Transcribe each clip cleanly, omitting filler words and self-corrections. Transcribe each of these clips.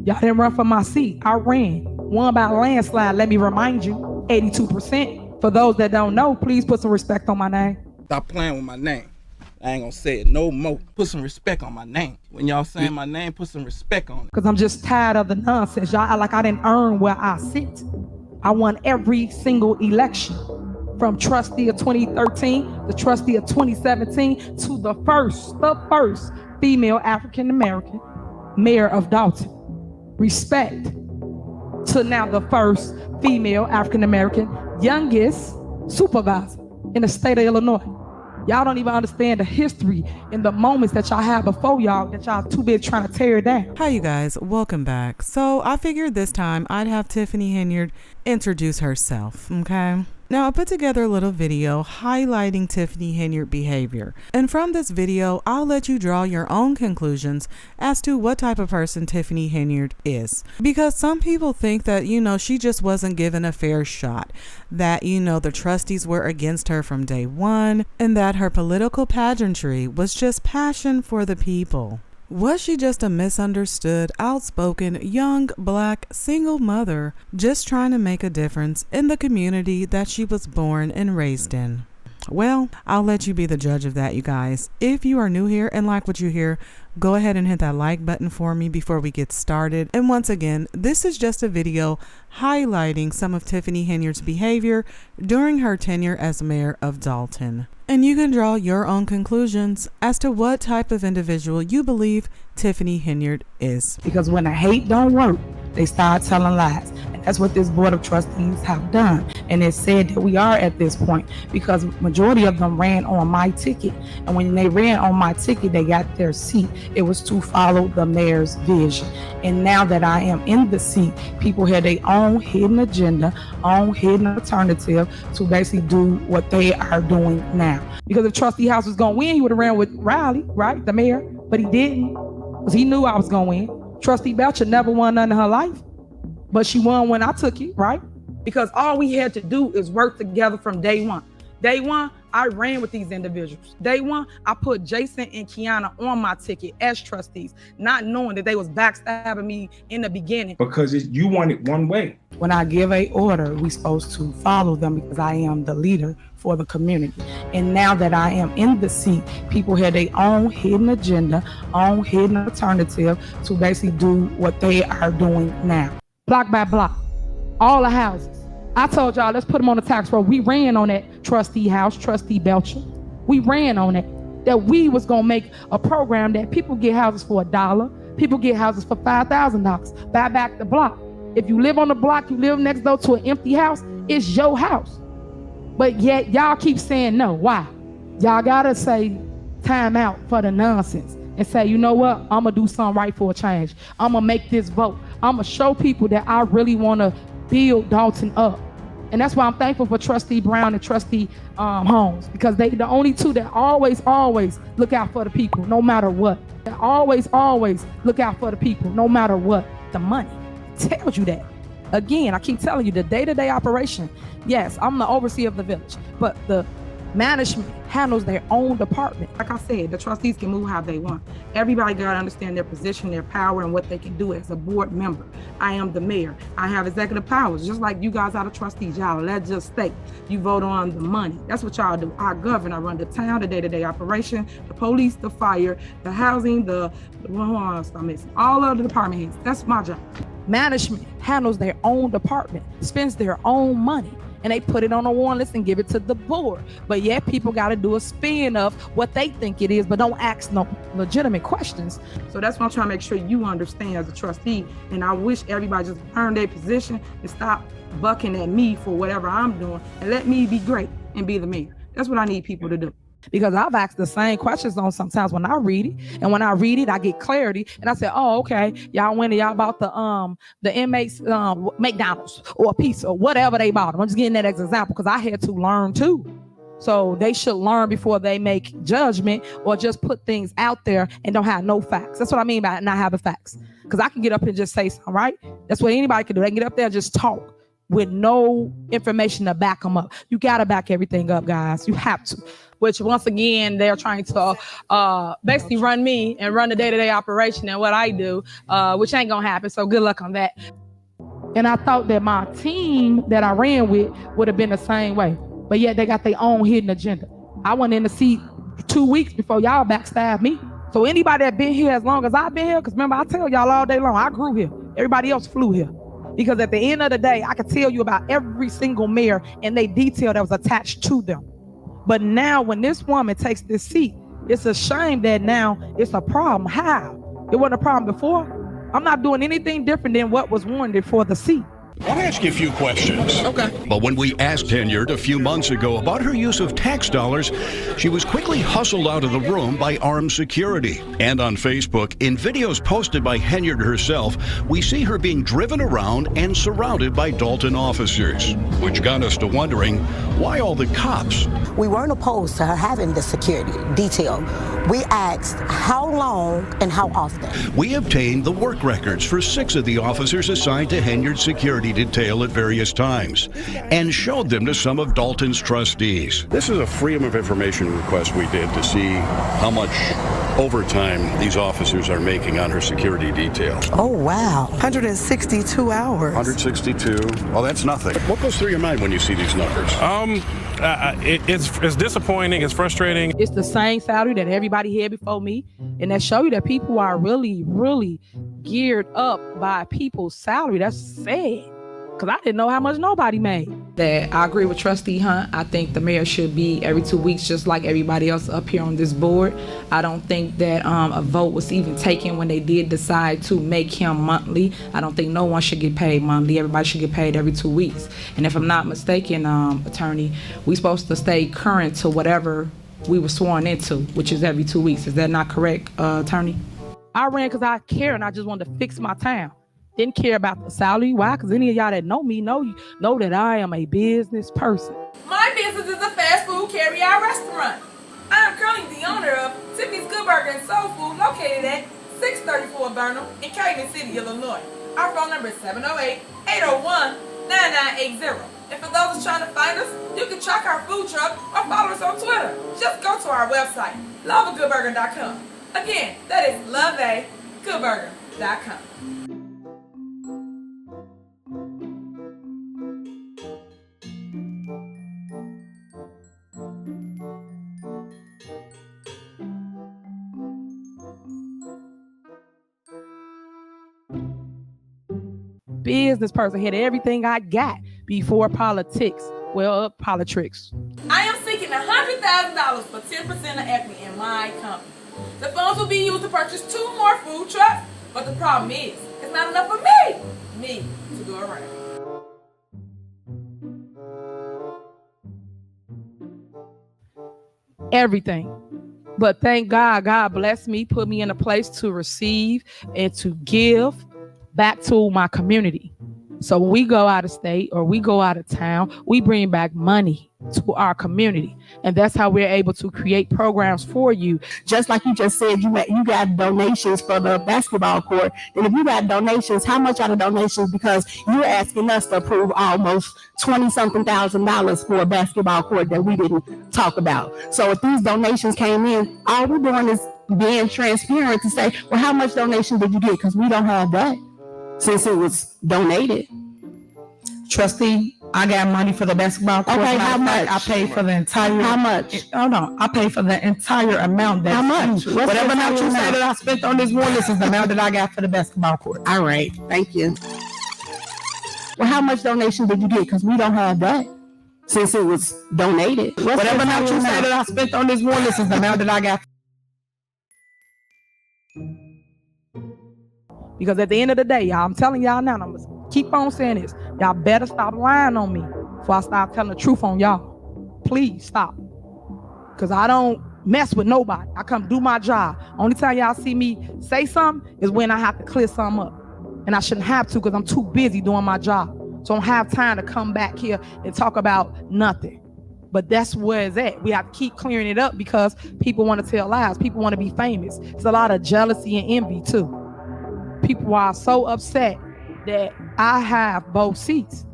Y'all didn't run for my seat. I ran. Won by a landslide, let me remind you, 82%. For those that don't know, please put some respect on my name. Stop playing with my name. I ain't gonna say it no more. Put some respect on my name. When y'all saying my name, put some respect on it. Because I'm just tired of the nonsense. Y'all act like I didn't earn where I sit. I won every single election. From trustee of 2013, the trustee of 2017, to the first female African-American mayor of Dolton. Respect to now the first female African-American youngest supervisor in the state of Illinois. Y'all don't even understand the history and the moments that y'all had before y'all that y'all too busy trying to tear down. Hi you guys, welcome back. So I figured this time I'd have Tiffany Henyard introduce herself, okay? Now I put together a little video highlighting Tiffany Henyard behavior. And from this video, I'll let you draw your own conclusions as to what type of person Tiffany Henyard is. Because some people think that, she just wasn't given a fair shot. That, the trustees were against her from day one. And that her political pageantry was just passion for the people. Was she just a misunderstood, outspoken, young, black, single mother just trying to make a difference in the community that she was born and raised in? Well, I'll let you be the judge of that, you guys. If you are new here and like what you hear, go ahead and hit that like button for me before we get started. And once again, this is just a video highlighting some of Tiffany Henyard's behavior during her tenure as mayor of Dolton. And you can draw your own conclusions as to what type of individual you believe Tiffany Henyard is. Because when the hate don't work, they start telling lies. And that's what this board of trustees have done. And it said that we are at this point because majority of them ran on my ticket. And when they ran on my ticket, they got their seat. It was to follow the mayor's vision. And now that I am in the seat, people have their own hidden agenda, own hidden alternative to basically do what they are doing now. Because if Trustee House was going to win, he would have ran with Riley, right? The mayor. But he didn't because he knew I was going to win. Trustee Belcher never won none in her life, but she won when I took it, right? Because all we had to do is work together from day one. Day one, I ran with these individuals. Day one, I put Jason and Kiana on my ticket as trustees, not knowing that they was backstabbing me in the beginning. Because you want it one way. When I give a order, we supposed to follow them because I am the leader for the community. And now that I am in the seat, people have their own hidden agenda, own hidden alternative to basically do what they are doing now. Block by block, all the houses. I told y'all, let's put them on the tax roll. We ran on that trustee house, Trustee Belcher. We ran on it, that we was gonna make a program that people get houses for $1, people get houses for $5,000. Buy back the block. If you live on the block, you live next door to an empty house, it's your house. But yet y'all keep saying no. Why? Y'all gotta say time out for the nonsense and say, you know what? I'm gonna do something right for a change. I'm gonna make this vote. I'm gonna show people that I really wanna build Dolton up. And that's why I'm thankful for Trustee Brown and Trustee Holmes, because they the only two that always look out for the people, no matter what. They always look out for the people, no matter what. The money tells you that. Again, I keep telling you, the day-to-day operation, yes, I'm the overseer of the village, but the management handles their own department. Like I said, the trustees can move how they want. Everybody got to understand their position, their power, and what they can do as a board member. I am the mayor. I have executive powers, just like you guys are the trustees. Y'all legislate. You vote on the money. That's what y'all do. I govern. I run the town, the day-to-day operation, the police, the fire, the housing, all of the department heads. That's my job. Management handles their own department, spends their own money, and they put it on a warrant list and give it to the board. But yet people got to do a spin of what they think it is, but don't ask no legitimate questions. So that's what I'm trying to make sure you understand as a trustee. And I wish everybody just learn their position and stop bucking at me for whatever I'm doing and let me be great and be the mayor. That's what I need people to do. Because I've asked the same questions on sometimes when I read it. And when I read it, I get clarity. And I say, oh, okay, y'all went and y'all bought the inmates McDonald's or a pizza or whatever they bought. I'm just getting that as an example because I had to learn too. So they should learn before they make judgment or just put things out there and don't have no facts. That's what I mean by not having facts. Because I can get up and just say something, right? That's what anybody can do. They can get up there and just talk. with no information to back them up. You got to back everything up, guys. You have to. Which, once again, they're trying to basically run me and run the day-to-day operation and what I do, which ain't going to happen. So good luck on that. And I thought that my team that I ran with would have been the same way. But yet they got their own hidden agenda. I went in the seat 2 weeks before y'all backstabbed me. So anybody that been here as long as I've been here, because remember, I tell y'all all day long, I grew here. Everybody else flew here. Because at the end of the day, I could tell you about every single mayor and they detail that was attached to them. But now when this woman takes this seat, it's a shame that now it's a problem. How? It wasn't a problem before. I'm not doing anything different than what was warranted for the seat. I'll ask you a few questions. Okay. But when we asked Henyard a few months ago about her use of tax dollars, she was quickly hustled out of the room by armed security. And on Facebook, in videos posted by Henyard herself, we see her being driven around and surrounded by Dolton officers, which got us to wondering, why all the cops? We weren't opposed to her having the security detail. We asked how long and how often. We obtained the work records for 6 of the officers assigned to Henyard's security detail at various times and showed them to some of Dolton's trustees. This is a freedom of information request we did to see how much overtime these officers are making on her security detail. Oh, wow. 162 hours. 162. Well, that's nothing. What goes through your mind when you see these numbers? It's disappointing. It's frustrating. It's the same salary that everybody had before me. And that show you that people are really, really geared up by people's salary. That's sad. Because I didn't know how much nobody made. That I agree with Trustee Hunt. I think the mayor should be every 2 weeks, just like everybody else up here on this board. I don't think that a vote was even taken when they did decide to make him monthly. I don't think no one should get paid monthly. Everybody should get paid every 2 weeks. And if I'm not mistaken, attorney, we're supposed to stay current to whatever we were sworn into, which is every 2 weeks. Is that not correct, attorney? I ran because I care and I just wanted to fix my town. Didn't care about the salary. Why? Because any of y'all that know me know that I am a business person. My business is a fast food carry-out restaurant. I am currently the owner of Tiffany's Good Burger and Soul Food, located at 634 Burnham in Calumet City, Illinois. Our phone number is 708-801-9980. And for those who's trying to find us, you can track our food truck or follow us on Twitter. Just go to our website, loveagoodburger.com. Again, that is loveagoodburger.com. Business person, had everything I got before politics. Well, politics. I am seeking $100,000 for 10% of equity in my company. The funds will be used to purchase 2 more food trucks, but the problem is, it's not enough for me to go around. Everything. But thank God, God blessed me, put me in a place to receive and to give back to my community. So when we go out of state or we go out of town, we bring back money to our community. And that's how we're able to create programs for you. Just like you just said, you got donations for the basketball court. And if you got donations, how much are the donations? Because you're asking us to approve almost $20-something thousand for a basketball court that we didn't talk about. So if these donations came in, all we're doing is being transparent to say, well, how much donation did you get? Because we don't have that since it was donated. Trustee, I got money for the basketball court. Okay, how much? I paid for the entire. How much? Oh no, I paid for the entire amount. How much? Whatever amount you say that I spent on this one, this is the amount that I got for the basketball court. All right, thank you. Well, how much donation did you get? Because we don't have that since it was donated. Whatever amount you say that I spent on this one, this is the amount that I got. Because at the end of the day, y'all, I'm telling y'all now, and I'm gonna keep on saying this. Y'all better stop lying on me before I start telling the truth on y'all. Please stop. Because I don't mess with nobody. I come do my job. Only time y'all see me say something is when I have to clear something up. And I shouldn't have to because I'm too busy doing my job. So I don't have time to come back here and talk about nothing. But that's where it's at. We have to keep clearing it up because people want to tell lies. People want to be famous. There's a lot of jealousy and envy too. People are so upset that I have both seats.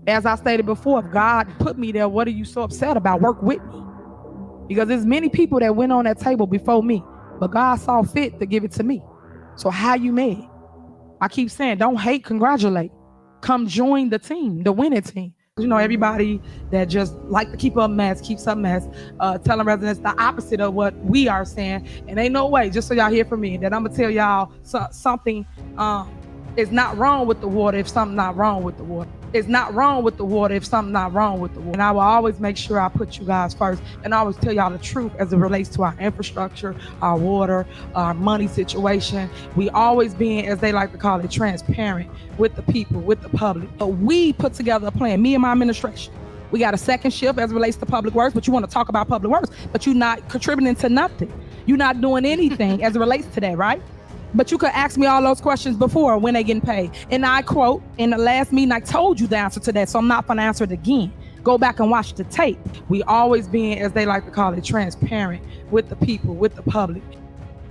As I stated before, if God put me there, what are you so upset about? Work with me. Because there's many people that went on that table before me, but God saw fit to give it to me. So how you mad? I keep saying, don't hate, congratulate. Come join the team, the winning team. You know, everybody that just like to keep a mess, keeps a mess, telling residents the opposite of what we are saying. And ain't no way, just so y'all hear from me, that I'm gonna tell y'all something is not wrong with the water if something's not wrong with the water. It's not wrong with the water if something's not wrong with the water. And I will always make sure I put you guys first and I always tell y'all the truth as it relates to our infrastructure, our water, our money situation. We always being, as they like to call it, transparent with the people, with the public. But we put together a plan, me and my administration. We got a second shift as it relates to public works, but you want to talk about public works, but you're not contributing to nothing. You're not doing anything as it relates to that, right? But you could ask me all those questions before when they getting paid. And I quote, in the last meeting, I told you the answer to that, so I'm not gonna answer it again. Go back and watch the tape. We always being, as they like to call it, transparent with the people, with the public.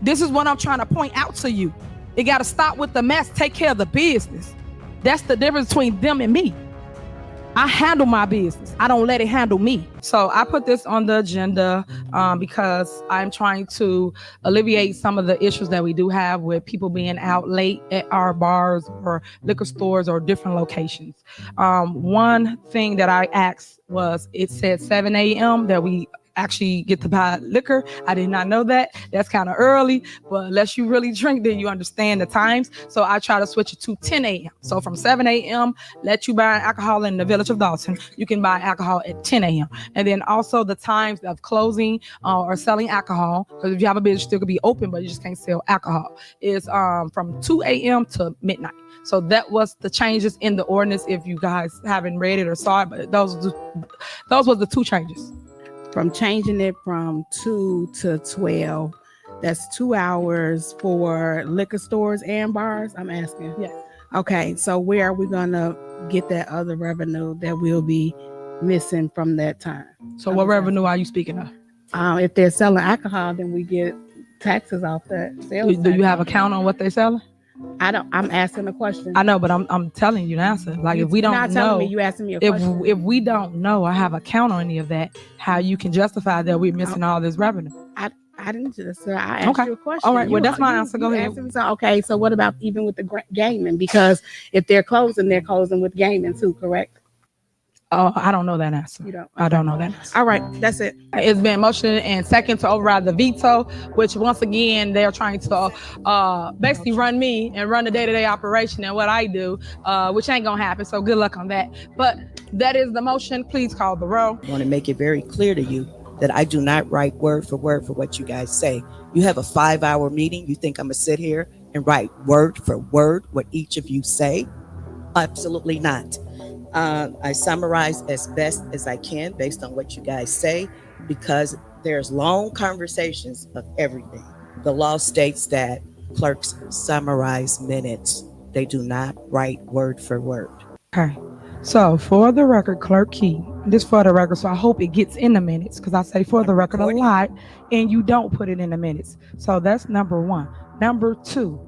This is what I'm trying to point out to you. It gotta stop with the mess, take care of the business. That's the difference between them and me. I handle my business. I don't let it handle me. So I put this on the agenda because I'm trying to alleviate some of the issues that we do have with people being out late at our bars or liquor stores or different locations. One thing that I asked was, it said 7 a.m. that we actually get to buy liquor. I did not know that. That's kind of early, but unless you really drink, then you understand the times. So I try to switch it to 10 a.m. So from 7 a.m., let you buy alcohol in the village of Dolton. You can buy alcohol at 10 a.m. And then also the times of closing or selling alcohol, because if you have a business, still could be open, but you just can't sell alcohol, is from 2 a.m. to midnight. So that was the changes in the ordinance if you guys haven't read it or saw it, but those were the two changes. From changing it from 2 to 12, that's 2 hours for liquor stores and bars, I'm asking? Yes. Okay, so where are we gonna get that other revenue that we'll be missing from that time? So what revenue are you speaking of? If they're selling alcohol, then we get taxes off that sales. Do you have a count on what they're selling? I'm asking a question. I know, but I'm telling you the answer. Like, if we don't not know, telling me, you asking me a question. If we don't know or have a count on any of that, how you can justify that we're missing all this revenue? I didn't just. I asked you a question. All right. Well, that's my answer. Go ahead. Okay. So what about even with the gaming? Because if they're closing with gaming too, correct? Oh, I don't know that answer. You don't. I don't know that answer. All right, that's it. It's been motioned and second to override the veto, which once again they're trying to basically run me and run the day-to-day operation and what I do, which ain't gonna happen. So good luck on that. But that is the motion. Please call the roll. I want to make it very clear to you that I do not write word for what you guys say. You have a 5-hour meeting. You think I'm gonna sit here and write word for word what each of you say? Absolutely not. I summarize as best as I can based on what you guys say, because there's long conversations of everything. The law states that clerks summarize minutes. They do not write word for word. Okay. So for the record, Clerk Key, this for the record, so I hope it gets in the minutes, because I say for the record a lot and you don't put it in the minutes. So that's number one. Number two,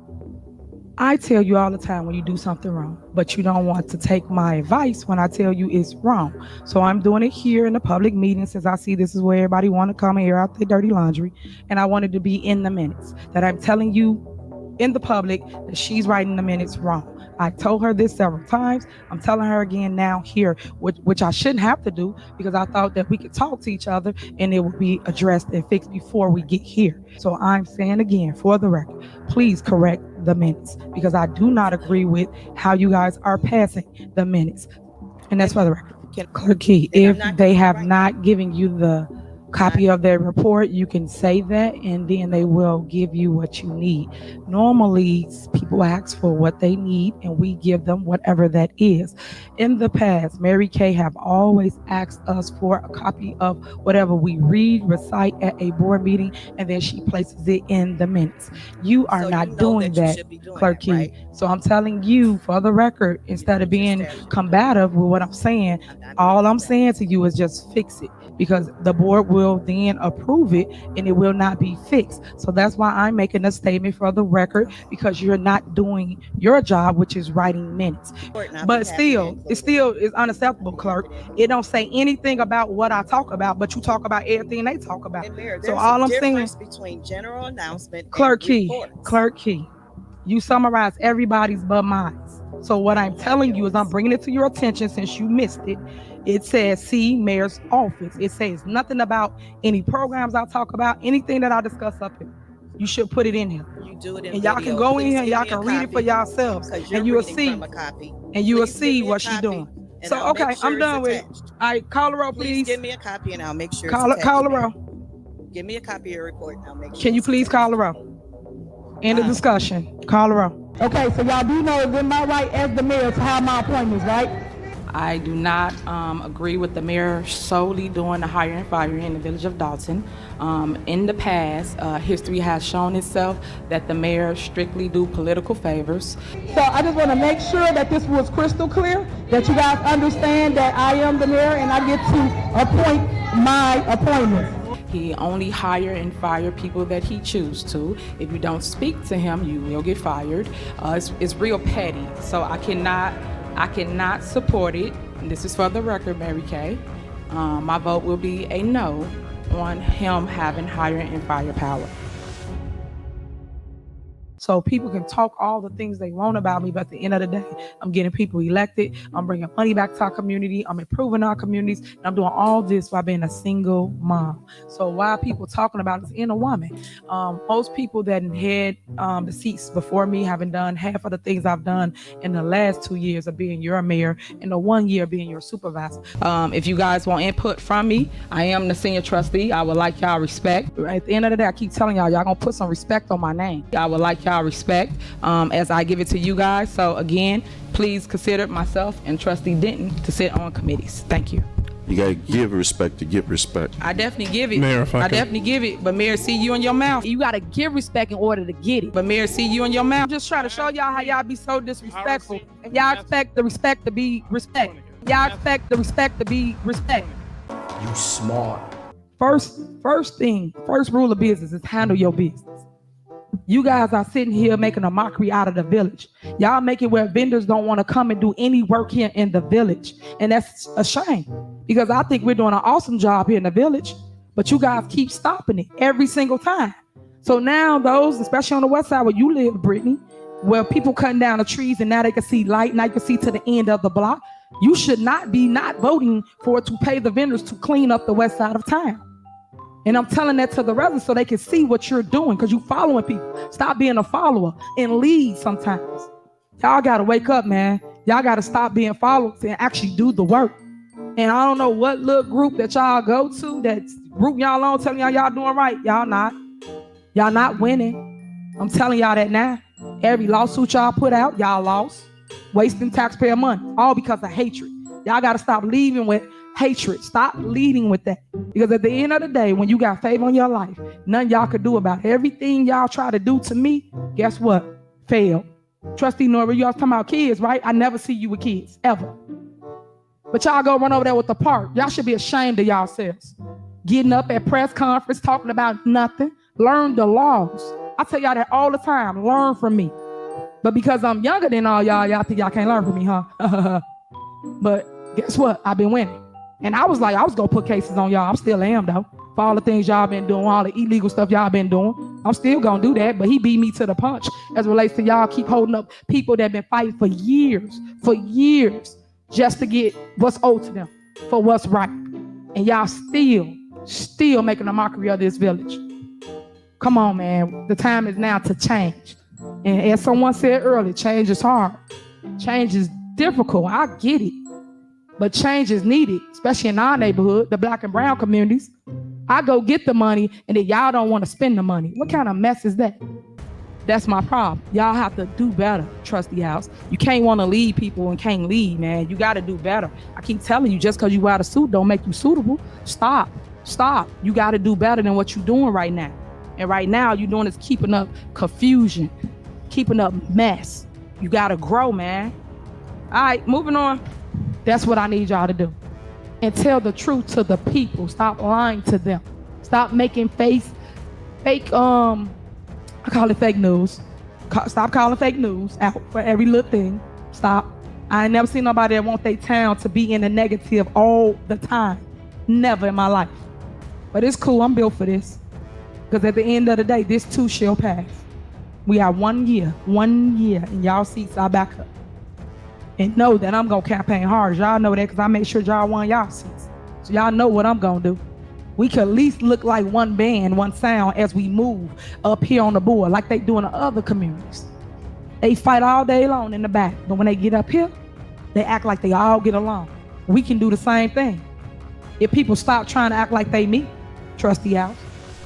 I tell you all the time when you do something wrong, but you don't want to take my advice when I tell you it's wrong. So I'm doing it here in the public meeting, since I see this is where everybody want to come and air out their dirty laundry. And I wanted to be in the minutes that I'm telling you in the public that she's writing the minutes wrong. I told her this several times. I'm telling her again now here, which I shouldn't have to do, because I thought that we could talk to each other and it would be addressed and fixed before we get here. So I'm saying again, for the record, please correct the minutes, because I do not agree with how you guys are passing the minutes. And that's for the record. Clerk Key, if they have not given you the copy of their report, you can say that, and then they will give you what you need. Normally, people ask for what they need, and we give them whatever that is. In the past, Mary Kay have always asked us for a copy of whatever we read, recite at a board meeting, and then she places it in the minutes. You are not doing that, Clerk Key. Right? So I'm telling you, for the record, instead of being combative with what I'm saying, all I'm saying to you is just fix it, because the board will will then approve it and it will not be fixed. So that's why I'm making a statement for the record, because you're not doing your job, which is writing minutes. But still, it's unacceptable, clerk. It don't say anything about what I talk about, but you talk about everything they talk about. So all I'm saying, between general announcement, Clerk Key, you summarize everybody's but mine. So what I'm telling you is I'm bringing it to your attention since you missed it. It says see mayor's office. It says nothing about any programs I talk about, anything that I discuss up here. You should put it in here. You do it in and y'all video. can go Please in here and give y'all me can a read it for copy, yourselves, and you will see what she's doing. So okay, I'm done with it. All right, call the roll, please. Give me a copy and I'll make sure. Call the roll. Give me a copy of your report and I'll make sure. Can you please call the roll? End of discussion. Call the roll. Okay, so y'all do know it's in my right as the mayor to have my appointments, right? I do not agree with the mayor solely doing the hiring and firing in the village of Dolton. In the past, history has shown itself that the mayor strictly do political favors. So I just want to make sure that this was crystal clear, that you guys understand that I am the mayor and I get to appoint my appointments. He only hire and fire people that he chooses to. If you don't speak to him, you will get fired. It's real petty, so I cannot support it. And this is for the record, Mary Kay. My vote will be a no on him having hiring and fire power. So people can talk all the things they want about me, but at the end of the day, I'm getting people elected. I'm bringing money back to our community. I'm improving our communities. And I'm doing all this while being a single mom. So why are people talking about this in a woman? Most people that had the seats before me haven't done half of the things I've done in the last 2 years of being your mayor and the 1 year being your supervisor. If you guys want input from me, I am the senior trustee. I would like y'all respect. At the end of the day, I keep telling y'all gonna put some respect on my name. I would like y'all respect as I give it to you guys. So again, please consider myself and Trustee Denton to sit on committees. Thank you. You gotta give respect to get respect. I definitely give it. Mayor, I definitely give it. But Mayor, see you in your mouth. You gotta give respect in order to get it. But Mayor, see you in your mouth. I'm just trying to show y'all how y'all be so disrespectful. And y'all expect the respect to be respect. Y'all expect the respect to be respect. You smart. First rule of business is handle your business. You guys are sitting here making a mockery out of the village. Y'all make it where vendors don't want to come and do any work here in the village. And that's a shame, because I think we're doing an awesome job here in the village, but you guys keep stopping it every single time. So now those, especially on the west side where you live, Brittany, where people cutting down the trees and now they can see light, now you can see to the end of the block, you should not be not voting for it to pay the vendors to clean up the west side of town. And I'm telling that to the residents so they can see what you're doing, because you following people. Stop being a follower and lead sometimes. Y'all got to wake up, man. Y'all got to stop being followers and actually do the work. And I don't know what little group that y'all go to that group y'all on telling y'all doing right. Y'all not. Y'all not winning. I'm telling y'all that now. Every lawsuit y'all put out, y'all lost. Wasting taxpayer money, all because of hatred. Y'all got to stop leading with hatred. Stop leading with that. Because at the end of the day, when you got favor in your life, nothing y'all could do about it. Everything y'all try to do to me, guess what? Failed. Trustee Nora, you all talking about kids, right? I never see you with kids, ever. But y'all go run over there with the park. Y'all should be ashamed of yourselves. Getting up at press conference, talking about nothing. Learn the laws. I tell y'all that all the time. Learn from me. But because I'm younger than all y'all think y'all can't learn from me, huh? But guess what? I've been winning. And I was gonna put cases on y'all. I still am, though. For all the things y'all been doing, all the illegal stuff y'all been doing. I'm still gonna do that, but he beat me to the punch as it relates to y'all keep holding up people that been fighting for years, just to get what's owed to them, for what's right. And y'all still making a mockery of this village. Come on, man. The time is now to change. And as someone said earlier, change is hard. Change is difficult. I get it. But change is needed, especially in our neighborhood, the black and brown communities. I go get the money and then y'all don't want to spend the money. What kind of mess is that? That's my problem. Y'all have to do better, Trustee House. You can't want to lead people and can't lead, man. You got to do better. I keep telling you, just because you wear a suit don't make you suitable. Stop. You got to do better than what you're doing right now. And right now, you're doing is keeping up confusion, keeping up mess. You got to grow, man. All right, moving on. That's what I need y'all to do. And tell the truth to the people. Stop lying to them. Stop making fake, I call it fake news. Stop calling fake news out for every little thing. Stop. I ain't never seen nobody that want their town to be in the negative all the time. Never in my life. But it's cool, I'm built for this. Because at the end of the day, this too shall pass. We have 1 year, and y'all seats are back up. And know that I'm gonna campaign hard. Y'all know that because I make sure y'all won y'all seats. So y'all know what I'm gonna do. We could at least look like one band, one sound as we move up here on the board, like they do in the other communities. They fight all day long in the back, but when they get up here, they act like they all get along. We can do the same thing. If people stop trying to act like they me, trustee house.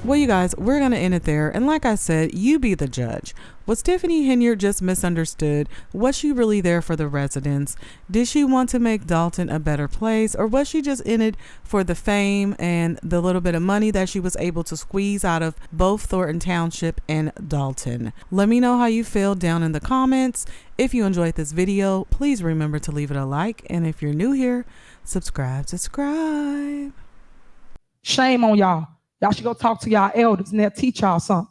Well, you guys, we're going to end it there. And like I said, you be the judge. Was Tiffany Henyard just misunderstood? Was she really there for the residents? Did she want to make Dolton a better place? Or was she just in it for the fame and the little bit of money that she was able to squeeze out of both Thornton Township and Dolton? Let me know how you feel down in the comments. If you enjoyed this video, please remember to leave it a like. And if you're new here, subscribe. Shame on y'all. Y'all should go talk to y'all elders and they'll teach y'all something.